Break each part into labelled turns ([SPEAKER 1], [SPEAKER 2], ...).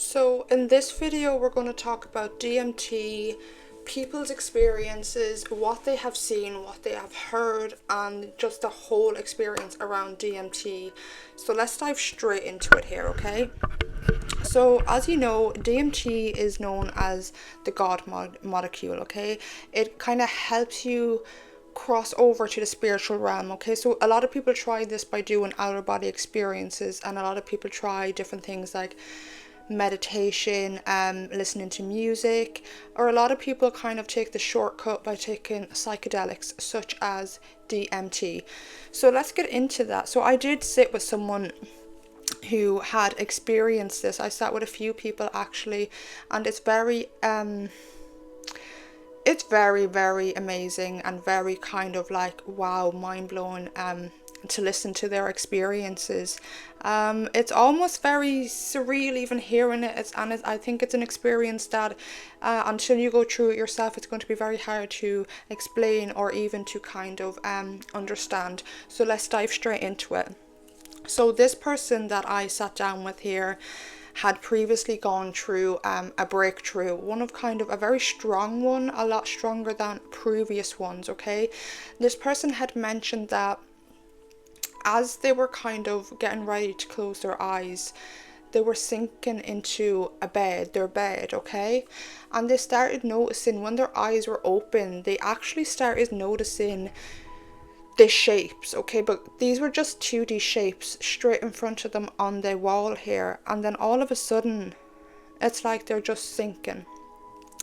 [SPEAKER 1] So in this video we're going to talk about DMT, people's experiences, what they have seen, what they have heard, and just the whole experience around DMT. So let's dive straight into it here, okay? So as you know, DMT is known as the God molecule, okay? It kind of helps you cross over to the spiritual realm, okay? So a lot of people try this by doing outer body experiences, and a lot of people try different things like meditation, listening to music, or a lot of people kind of take the shortcut by taking psychedelics such as DMT. So let's get into that. So I did sit with someone who had experienced this. I sat with a few people actually, and it's very very amazing and very kind of like wow, mind-blowing to listen to their experiences. It's almost very surreal even hearing it. I think it's an experience that until you go through it yourself, it's going to be very hard to explain or even to kind of understand. So let's dive straight into it. So this person that I sat down with here had previously gone through a breakthrough, one of kind of a very strong one, a lot stronger than previous ones, okay? This person had mentioned that as they were kind of getting ready to close their eyes, they were sinking into their bed, okay? And they started noticing when their eyes were open, they actually started noticing the shapes, okay? But these were just 2D shapes straight in front of them on the wall here. And then all of a sudden, it's like they're just sinking.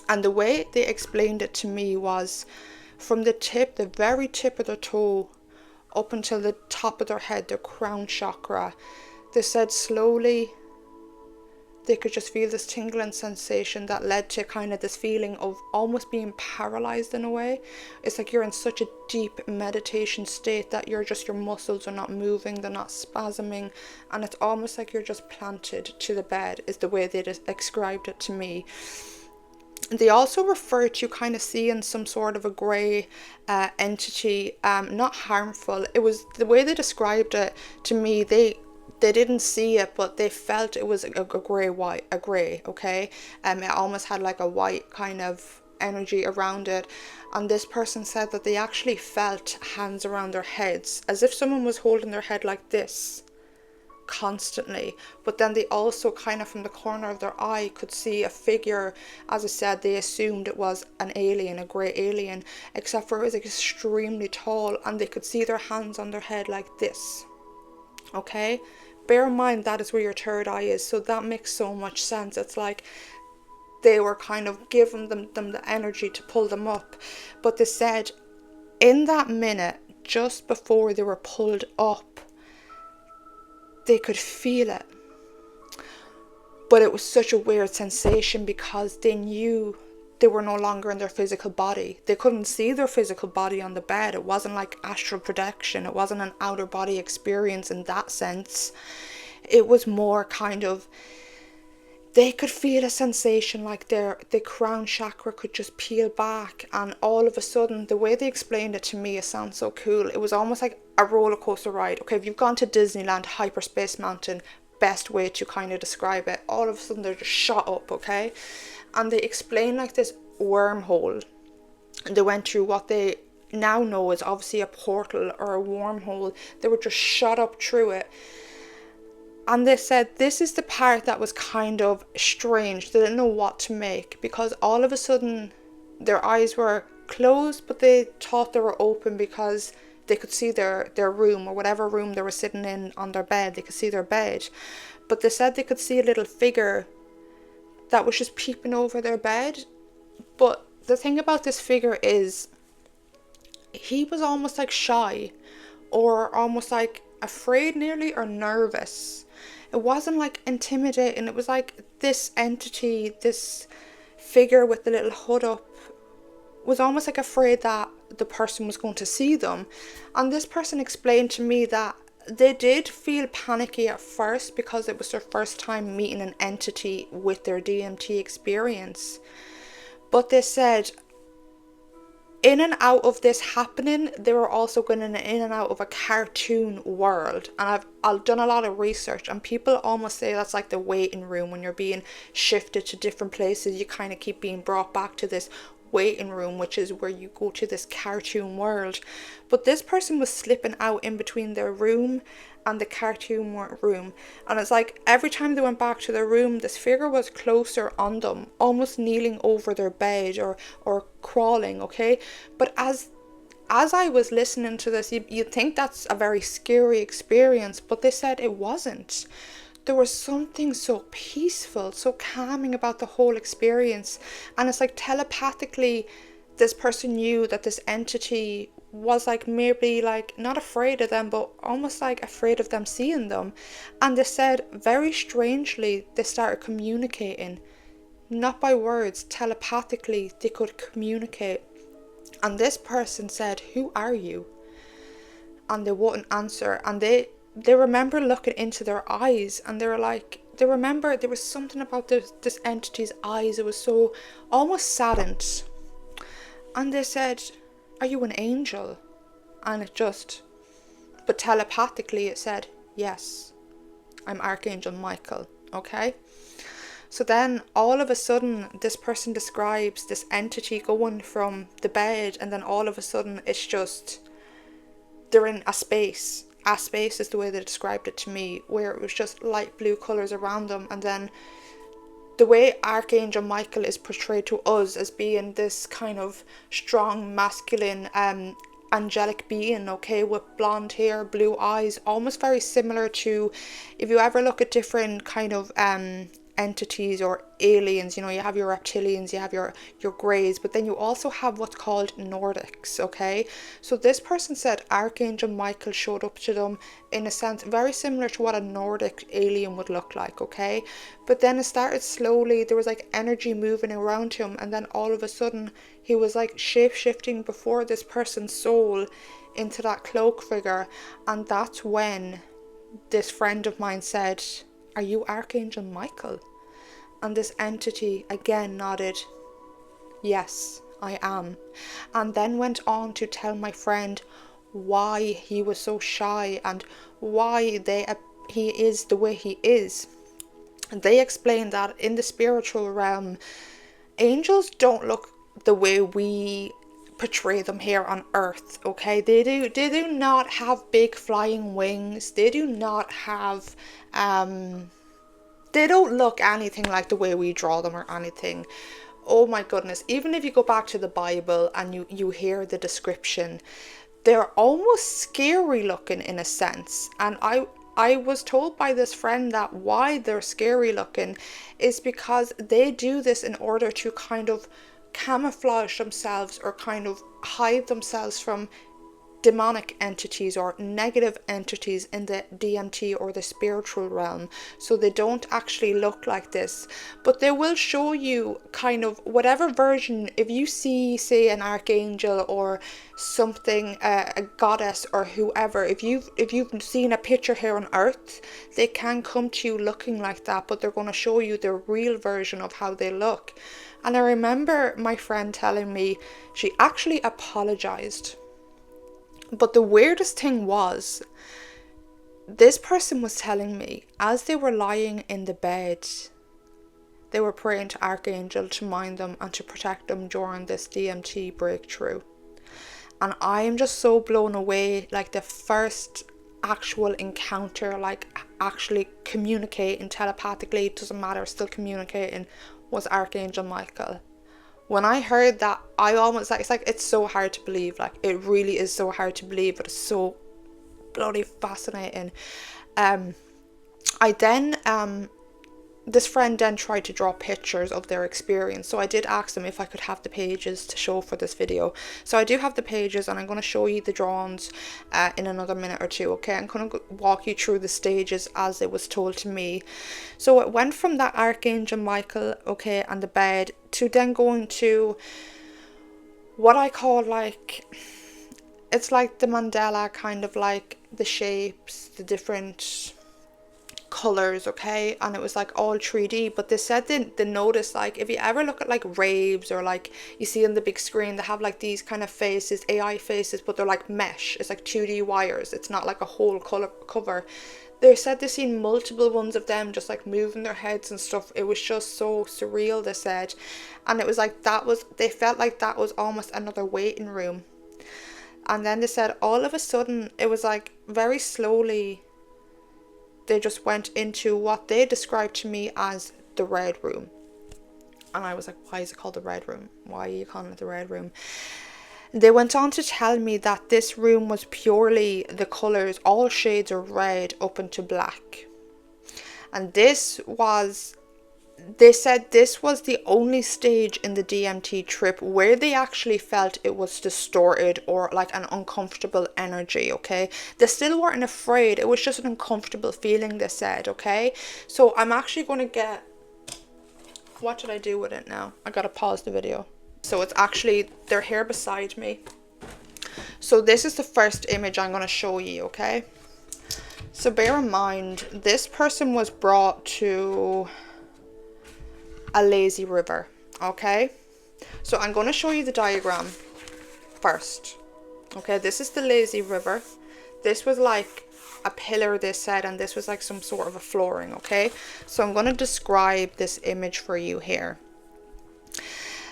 [SPEAKER 1] And the way they explained it to me was from the very tip of their toe, up until the top of their head, their crown chakra. They said slowly they could just feel this tingling sensation that led to kind of this feeling of almost being paralyzed in a way. It's like you're in such a deep meditation state that your muscles are not moving, they're not spasming, and it's almost like you're just planted to the bed, is the way they described it to me. They also refer to kind of seeing some sort of a grey entity, not harmful. It was the way they described it to me. They didn't see it, but they felt it was a grey, okay? It almost had like a white kind of energy around it. And this person said that they actually felt hands around their heads, as if someone was holding their head like this constantly. But then they also kind of from the corner of their eye could see a figure. As I said, they assumed it was an alien, a grey alien, except for it was extremely tall, and they could see their hands on their head like this, okay? Bear in mind that is where your third eye is, so that makes so much sense. It's like they were kind of giving them the energy to pull them up. But they said in that minute just before they were pulled up, they could feel it. But it was such a weird sensation because they knew they were no longer in their physical body. They couldn't see their physical body on the bed. It wasn't like astral projection. It wasn't an outer body experience in that sense. It was more kind of, they could feel a sensation like the crown chakra could just peel back, and all of a sudden, the way they explained it to me, it sounds so cool. It was almost like a roller coaster ride. Okay, if you've gone to Disneyland, Hyperspace Mountain, best way to kind of describe it. All of a sudden, they're just shot up, okay? And they explained like this wormhole. They went through what they now know is obviously a portal or a wormhole. They were just shot up through it. And they said this is the part that was kind of strange. They didn't know what to make, because all of a sudden their eyes were closed, but they thought they were open because they could see their room, or whatever room they were sitting in on their bed. They could see their bed. But they said they could see a little figure that was just peeping over their bed. But the thing about this figure is he was almost like shy, or almost like afraid nearly, or nervous. It wasn't like intimidating. It was like this entity, this figure with the little hood up, was almost like afraid that the person was going to see them. And this person explained to me that they did feel panicky at first because it was their first time meeting an entity with their DMT experience. But they said in and out of this happening, they were also going in and out of a cartoon world. And I've done a lot of research, and people almost say that's like the waiting room. When you're being shifted to different places, you kind of keep being brought back to this waiting room, which is where you go to this cartoon world. But this person was slipping out in between their room and the cartoon room, and it's like every time they went back to their room, this figure was closer on them, almost kneeling over their bed or crawling, okay? But as I was listening to this, you'd think that's a very scary experience, but they said it wasn't. There was something so peaceful, so calming about the whole experience. And it's like telepathically, this person knew that this entity was like maybe like not afraid of them, but almost like afraid of them seeing them. And they said very strangely, they started communicating, not by words, telepathically they could communicate. And this person said, "Who are you?" And they wouldn't answer. And they remember looking into their eyes, and they were like, they remember there was something about this entity's eyes. It was so almost saddened. And they said, "Are you an angel?" And it just, but telepathically it said, "Yes, I'm Archangel Michael." Okay. So then all of a sudden this person describes this entity going from the bed, and then all of a sudden it's just, they're in a space. A space is the way they described it to me, where it was just light blue colours around them. And then the way Archangel Michael is portrayed to us as being this kind of strong, masculine, angelic being, okay, with blonde hair, blue eyes, almost very similar to, if you ever look at different kind of entities or aliens, you know, you have your reptilians, you have your greys, but then you also have what's called Nordics, okay? So this person said Archangel Michael showed up to them in a sense very similar to what a Nordic alien would look like, okay? But then it started slowly, there was like energy moving around him, and then all of a sudden he was like shape-shifting before this person's soul into that cloak figure. And that's when this friend of mine said, "Are you Archangel Michael?" And this entity again nodded, "Yes, I am." And then went on to tell my friend why he was so shy and why he is the way he is. And they explained that in the spiritual realm, angels don't look the way we portray them here on earth, okay? They do not have big flying wings. They do not have they don't look anything like the way we draw them or anything. Oh my goodness, even if you go back to the Bible and you hear the description, they're almost scary looking in a sense. And I was told by this friend that why they're scary looking is because they do this in order to kind of camouflage themselves or kind of hide themselves from demonic entities or negative entities in the DMT or the spiritual realm. So they don't actually look like this, but they will show you kind of whatever version. If you see, say, an archangel or something, a goddess or whoever, if you've seen a picture here on earth, they can come to you looking like that, but they're going to show you the real version of how they look. And I remember my friend telling me she actually apologized. But the weirdest thing was, this person was telling me as they were lying in the bed, they were praying to Archangel to mind them and to protect them during this DMT breakthrough. And I am just so blown away, like the first actual encounter, like actually communicating telepathically, it doesn't matter, still communicating, was Archangel Michael. When I heard that, I almost it's so hard to believe, like it really is so hard to believe, but it's so bloody fascinating. I then this friend then tried to draw pictures of their experience, so I did ask them if I could have the pages to show for this video. So I do have the pages, and I'm going to show you the drawings in another minute or two, okay? I'm going to walk you through the stages as it was told to me. So it went from that Archangel Michael, okay, and the bed, to then going to what I call like, it's like the mandala, kind of like the shapes, the different colors, okay, and it was like all 3D. But they said they noticed, like, if you ever look at like raves, or like you see on the big screen, they have like these kind of faces, AI faces, but they're like mesh. It's like 2D wires. It's not like a whole color cover. They said they seen multiple ones of them just like moving their heads and stuff. It was just so surreal, they said. And it was like, they felt like that was almost another waiting room. And then they said all of a sudden, it was like very slowly, they just went into what they described to me as the red room. And I was like, why is it called the red room? Why are you calling it the red room? They went on to tell me that this room was purely the colours, all shades of red up into black. And they said this was the only stage in the DMT trip where they actually felt it was distorted or like an uncomfortable energy, okay? They still weren't afraid. It was just an uncomfortable feeling, they said, okay? So I'm actually going to get... What did I do with it now? I got to pause the video. So it's actually... They're here beside me. So this is the first image I'm going to show you, okay? So bear in mind, this person was brought to a lazy river, okay? So I'm going to show you the diagram first, okay? This is the lazy river. This was like a pillar, they said, and this was like some sort of a flooring, okay? So I'm going to describe this image for you here.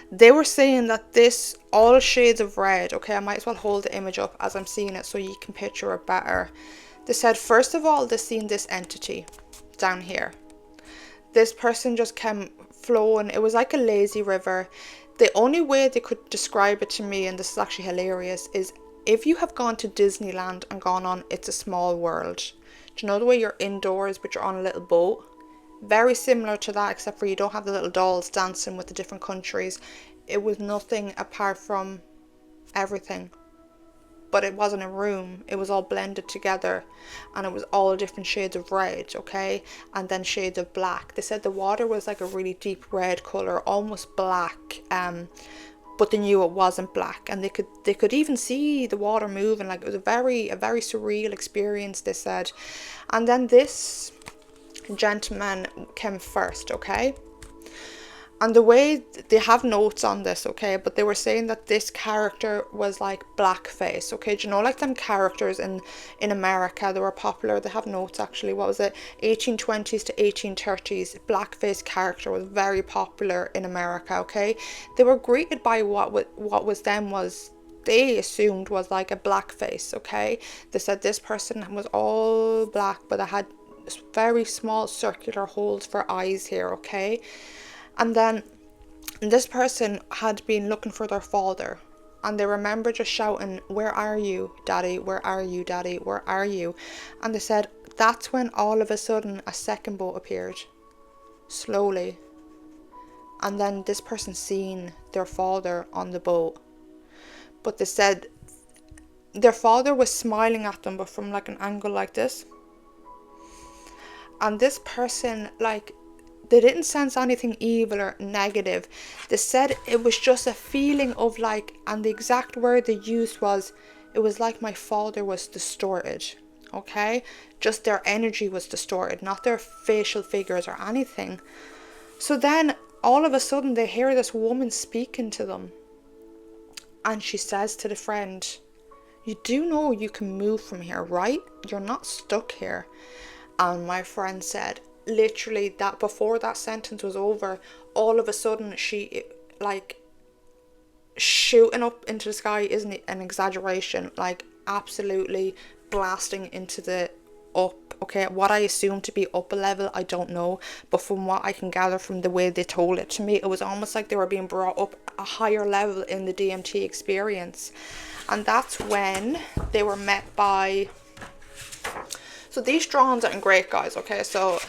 [SPEAKER 1] They were saying that this, all shades of red, okay? I might as well hold the image up as I'm seeing it so you can picture it better. They said, first of all, they seen this entity down here. This person just came flowing. It was like a lazy river. The only way they could describe it to me, and this is actually hilarious, is if you have gone to Disneyland and gone on It's a Small World. Do you know the way you're indoors but you're on a little boat? Very similar to that, except for you don't have the little dolls dancing with the different countries. It was nothing apart from everything. But it wasn't a room, it was all blended together, and it was all different shades of red, okay, and then shades of black. They said the water was like a really deep red color, almost black, but they knew it wasn't black, and they could even see the water moving. Like, it was a very surreal experience, they said. And then this gentleman came first, okay. And the way they have notes on this, okay, but they were saying that this character was like blackface, okay. Do you know, like them characters in America, they were popular. They have notes actually. What was it? 1820s to 1830s. Blackface character was very popular in America, okay. They were greeted by what was they assumed was like a blackface, okay. They said this person was all black, but they had very small circular holes for eyes here, okay. And then this person had been looking for their father, and they remember just shouting, "Where are you, Daddy? Where are you, Daddy? Where are you?" And they said that's when all of a sudden a second boat appeared, slowly. And then this person seen their father on the boat. But they said their father was smiling at them, but from like an angle like this. And this person, like, they didn't sense anything evil or negative. They said it was just a feeling of like, and the exact word they used was, it was like my father was distorted, okay? Just their energy was distorted, not their facial figures or anything. So then all of a sudden they hear this woman speaking to them. And she says to the friend, "You do know you can move from here, right? You're not stuck here." And my friend said, literally, that before that sentence was over, all of a sudden she, like, shooting up into the sky isn't an exaggeration, like absolutely blasting into the up, okay, what I assume to be up a level, I don't know, but from what I can gather from the way they told it to me, it was almost like they were being brought up a higher level in the DMT experience. And that's when they were met by... So these drawings aren't great, guys, okay, so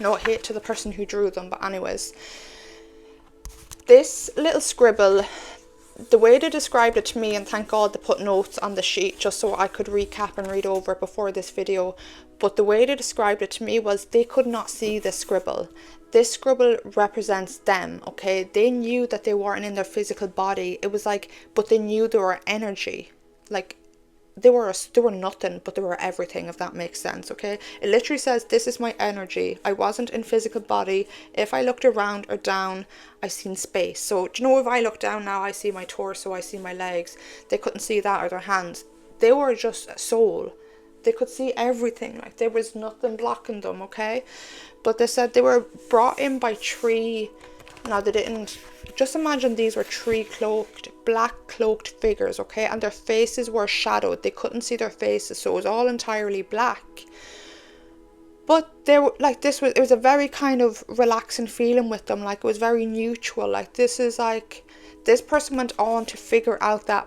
[SPEAKER 1] no hate to the person who drew them, but anyways, this little scribble, the way they described it to me, and thank God they put notes on the sheet just so I could recap and read over it before this video, but the way they described it to me was they could not see this scribble. This scribble represents them, okay, they knew that they weren't in their physical body. It was like, but they knew they were energy, like they were nothing, but they were everything, if that makes sense, okay? It literally says, this is my energy. I wasn't in physical body. If I looked around or down, I seen space. So, do you know, if I look down now, I see my torso, I see my legs. They couldn't see that, or their hands. They were just a soul. They could see everything. Like, there was nothing blocking them, okay? But they said they were brought in by three. Now, they didn't. Just imagine these were three black cloaked figures, okay? And their faces were shadowed. They couldn't see their faces, so it was all entirely black. But they were like, it was a very kind of relaxing feeling with them. Like, it was very neutral. Like, this person went on to figure out that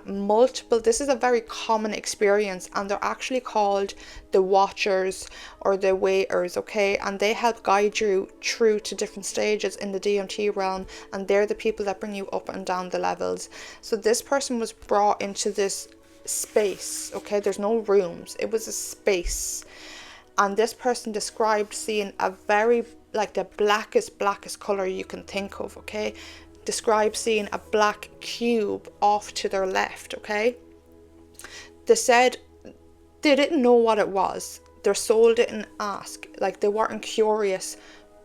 [SPEAKER 1] this is a very common experience, and they're actually called the watchers or the waiters, okay? And they help guide you through to different stages in the DMT realm, and they're the people that bring you up and down the levels. So this person was brought into this space, okay? There's no rooms. It was a space. And this person described seeing a very, like, the blackest color you can think of, okay? Described seeing a black cube off to their left, okay? They said they didn't know what it was. Their soul didn't ask. Like, they weren't curious.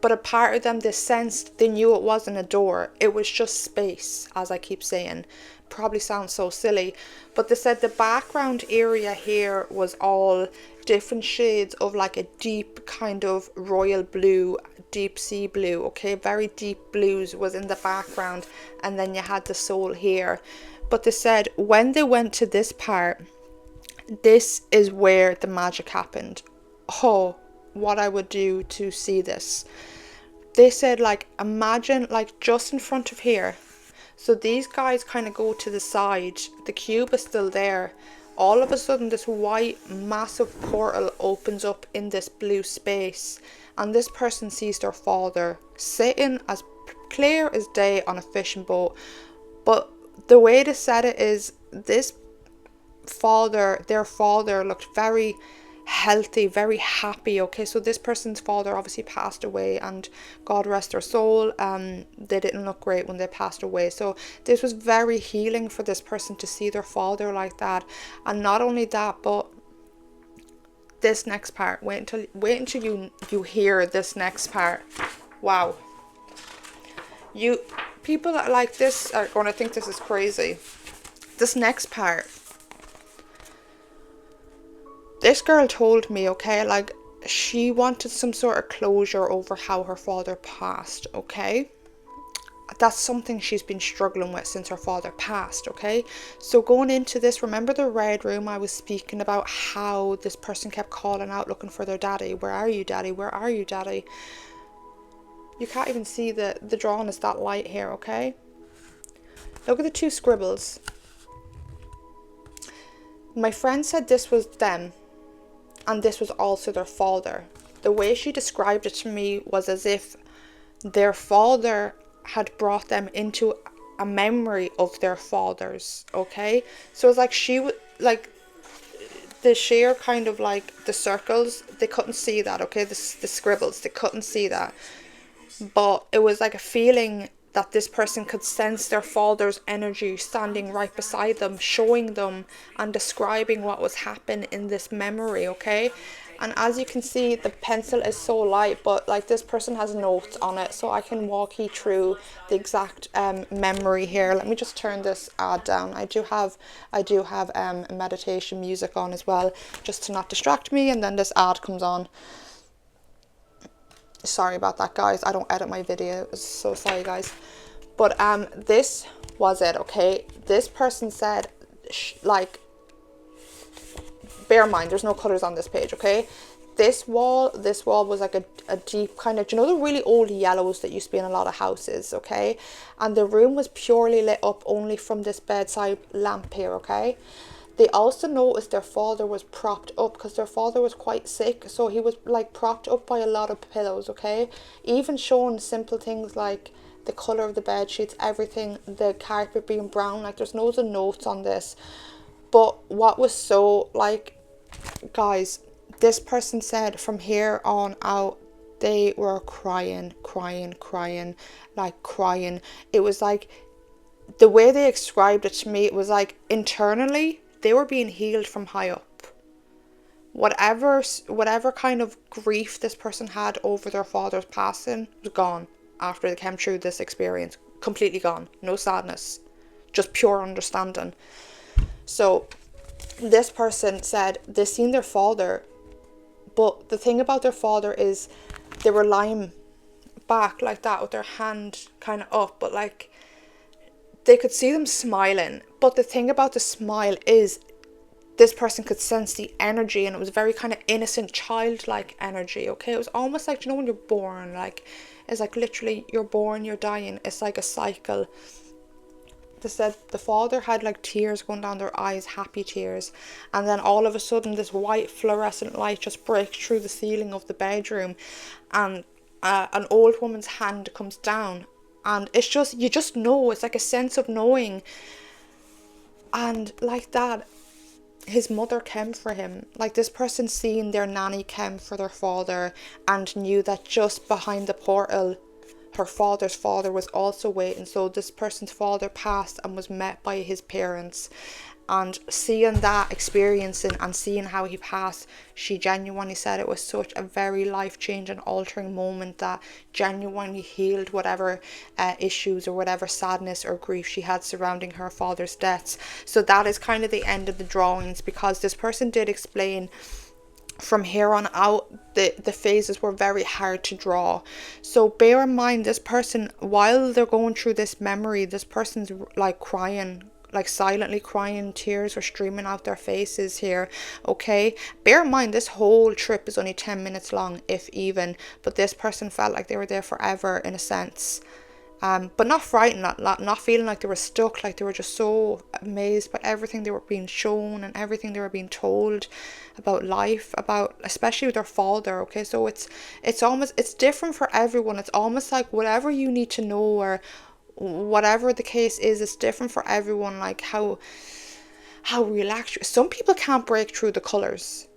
[SPEAKER 1] But a part of them, they knew it wasn't a door. It was just space, as I keep saying. Probably sounds so silly. But they said the background area here was all different shades of like a deep kind of royal blue, deep sea blue, okay? Very deep blues was in the background. And then you had the soul here. But they said when they went to this part, this is where the magic happened. Oh, what I would do to see this. They said, like, imagine, like, just in front of here. So these guys kind of go to the side. The cube is still there. All of a sudden, this white, massive portal opens up in this blue space. And this person sees their father sitting as clear as day on a fishing boat. But the way they said it is, their father looked very healthy, very happy, okay? So this person's father obviously passed away, and God rest their soul. They didn't look great when they passed away. So this was very healing for this person to see their father like that. And not only that, but this next part, wait until you hear this next part. Wow. People like this are going to think this is crazy. This next part. This girl told me, okay, like, she wanted some sort of closure over how her father passed, okay? That's something she's been struggling with since her father passed, okay? So going into this, remember the red room I was speaking about, how this person kept calling out looking for their daddy? Where are you, daddy? Where are you, daddy? You can't even see the drawing is that light here, okay? Look at the two scribbles. My friend said this was them. And this was also their father. The way she described it to me was as if their father had brought them into a memory of their fathers, okay? So it's like she would, like, the sheer kind of like the circles, they couldn't see that, okay? The scribbles, they couldn't see that. But it was like a feeling that this person could sense their father's energy standing right beside them, showing them and describing what was happening in this memory, okay? And as you can see, the pencil is so light, but like this person has notes on it, so I can walk you through the exact memory here. Let me just turn this ad down. I do have meditation music on as well, just to not distract me, and then this ad comes on. Sorry about that, guys. I don't edit my videos, so sorry, guys. But this was it, okay? This person said, like, bear in mind, there's no colors on this page, okay? This wall was like a deep kind of, you know, the really old yellows that used to be in a lot of houses, okay? And the room was purely lit up only from this bedside lamp here, okay? They also noticed their father was propped up because their father was quite sick. So he was like propped up by a lot of pillows, okay? Even showing simple things like the colour of the bed sheets, everything, the carpet being brown. Like, there's loads of notes on this. But what was so, like, guys, this person said from here on out, they were crying. Like, crying. It was like, the way they described it to me, it was like internally, they were being healed from high up. Whatever kind of grief this person had over their father's passing was gone after they came through this experience. Completely gone. No sadness. Just pure understanding. So this person said they seen their father, but the thing about their father is they were lying back like that with their hand kind of up, but like they could see them smiling. But the thing about the smile is this person could sense the energy, and it was very kind of innocent, childlike energy. Okay, it was almost like, you know, when you're born, like it's like literally you're born, you're dying. It's like a cycle. They said the father had like tears going down their eyes, happy tears, and then all of a sudden this white fluorescent light just breaks through the ceiling of the bedroom, and an old woman's hand comes down, and it's just, you just know, it's like a sense of knowing. And like that, his mother came for him. Like this person seen their nanny came for their father and knew that just behind the portal her father's father was also waiting. So this person's father passed and was met by his parents, and seeing that, experiencing and seeing how he passed, she genuinely said it was such a very life-changing, altering moment that genuinely healed whatever issues or whatever sadness or grief she had surrounding her father's deaths. So that is kind of the end of the drawings, because this person did explain from here on out the phases were very hard to draw. So bear in mind, this person, while they're going through this memory, this person's like crying, like silently crying, tears are streaming out their faces here. Okay, bear in mind this whole trip is only 10 minutes long, if even, but this person felt like they were there forever in a sense. But not frightened, not feeling like they were stuck, like they were just so amazed by everything they were being shown and everything they were being told about life, about especially with their father. Okay, so it's almost, it's different for everyone. It's almost like whatever you need to know, or whatever the case is, it's different for everyone. Like how relaxed, some people can't break through the colors.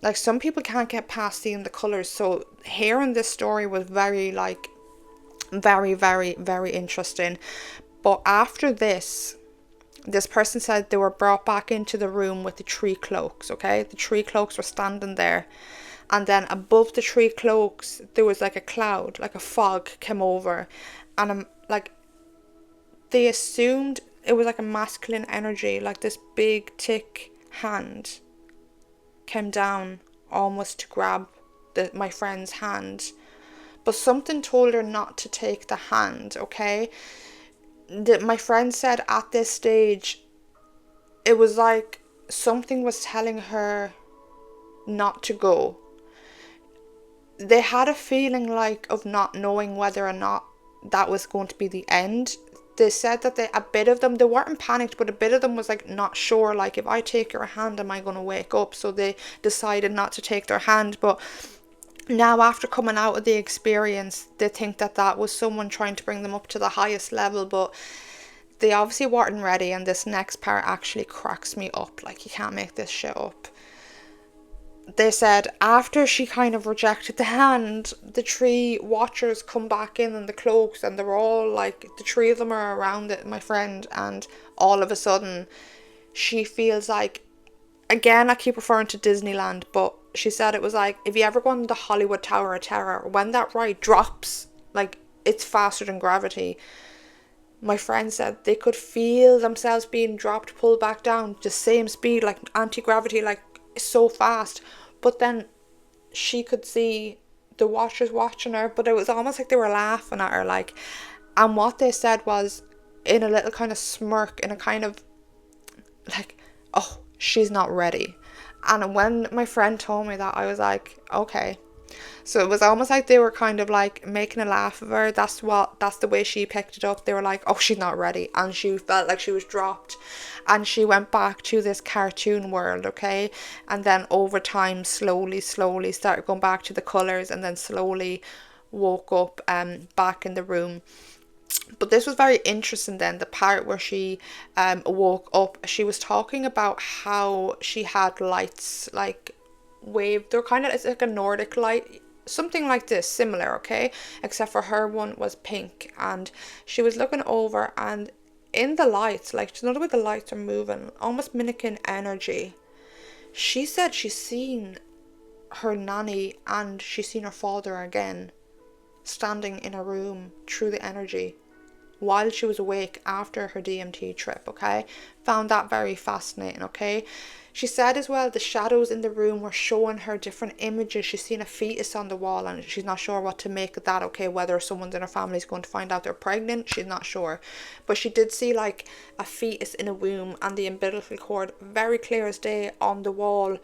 [SPEAKER 1] Like some people can't get past seeing the colors. So hearing this story was very like very, very, very interesting. But after this person said they were brought back into the room with the 3 cloaks. Okay, the 3 cloaks were standing there, and then above the 3 cloaks there was like a cloud, like a fog came over, and like they assumed it was like a masculine energy, like this big thick hand came down almost to grab my friend's hand. But something told her not to take the hand, okay? My friend said at this stage, it was like something was telling her not to go. They had a feeling like of not knowing whether or not that was going to be the end. They said that a bit of them, they weren't panicked, but a bit of them was like not sure, like if I take your hand, am I going to wake up? So they decided not to take their hand. But now after coming out of the experience, they think that was someone trying to bring them up to the highest level, but they obviously weren't ready. And this next part actually cracks me up, like you can't make this shit up. They said after she kind of rejected the hand, the 3 watchers come back in the cloaks, and they're all like, the 3 of them are around it, my friend, and all of a sudden she feels like, again I keep referring to Disneyland, but she said it was like if you ever go on the Hollywood Tower of Terror, when that ride drops, like it's faster than gravity. My friend said they could feel themselves being dropped, pulled back down, the same speed, like anti-gravity, like so fast. But then she could see the watchers watching her, but it was almost like they were laughing at her, like. And what they said was, in a little kind of smirk, in a kind of like, oh, she's not ready. And when my friend told me that, I was like, okay. So it was almost like they were kind of like making a laugh of her. That's the way she picked it up. They were like, oh, she's not ready. And she felt like she was dropped. And she went back to this cartoon world, okay? And then over time, slowly started going back to the colours, and then slowly woke up back in the room. But this was very interesting then, the part where she woke up. She was talking about how she had lights like waved. They're kind of, it's like a Nordic light, something like this, similar, okay? Except for her one was pink, and she was looking over, and in the lights, like, you know the way the lights are moving, almost mimicking energy. She said she's seen her nanny and she's seen her father again standing in a room through the energy while she was awake after her DMT trip, okay? Found that very fascinating, okay? She said as well the shadows in the room were showing her different images. She's seen a fetus on the wall and she's not sure what to make of that, okay? Whether someone's in her family is going to find out they're pregnant, she's not sure. But she did see like a fetus in a womb and the umbilical cord very clear as day on the wall.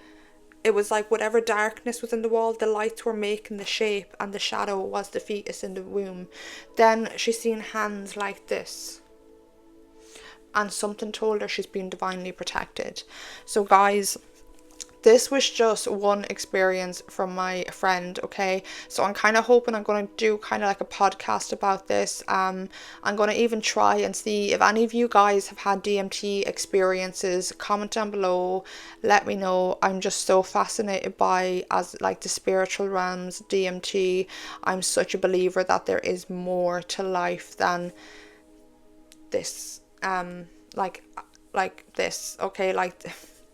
[SPEAKER 1] It was like whatever darkness was in the wall, the lights were making the shape and the shadow was the fetus in the womb. Then she's seen hands like this. And something told her she's been divinely protected. So guys, this was just one experience from my friend, okay? So I'm kind of hoping I'm going to do kind of like a podcast about this. I'm going to even try and see if any of you guys have had DMT experiences. Comment down below, let me know. I'm just so fascinated by, as like the spiritual realms, DMT. I'm such a believer that there is more to life than this, like this, okay? Like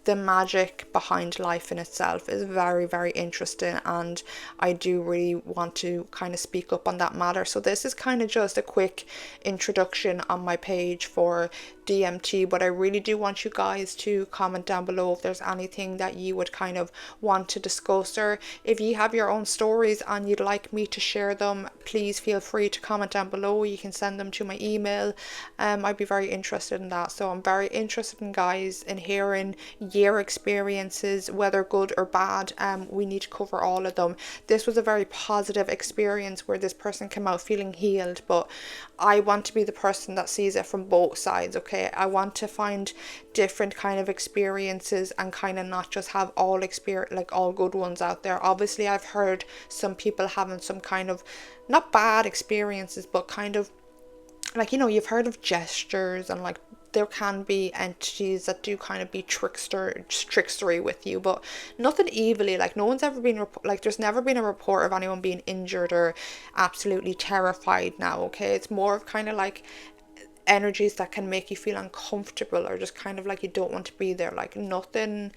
[SPEAKER 1] the magic behind life in itself is very, very interesting, and I do really want to kind of speak up on that matter. So this is kind of just a quick introduction on my page for DMT, but I really do want you guys to comment down below if there's anything that you would kind of want to discuss, or if you have your own stories and you'd like me to share them, please feel free to comment down below. You can send them to my email. I'd be very interested in that. So I'm very interested in guys in hearing your experiences, whether good or bad. We need to cover all of them. This was a very positive experience where this person came out feeling healed, but I want to be the person that sees it from both sides, okay? I want to find different kind of experiences and kind of not just have all all good ones out there. Obviously I've heard some people having some kind of not bad experiences, but kind of like, you know, you've heard of gestures and like there can be entities that do kind of be trickstery with you, but nothing evilly. Like no one's ever been like there's never been a report of anyone being injured or absolutely terrified now, okay? It's more of kind of like energies that can make you feel uncomfortable or just kind of like you don't want to be there. Like nothing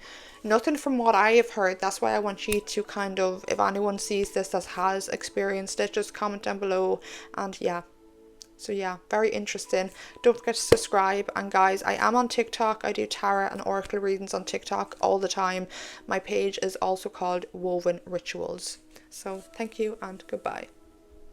[SPEAKER 1] from what I have heard. That's why I want you to kind of, if anyone sees this that has experienced it, just comment down below. And yeah, so yeah, very interesting. Don't forget to subscribe. And guys, I am on TikTok. I do tarot and oracle readings on TikTok all the time. My page is also called Woven Rituals. So thank you and goodbye.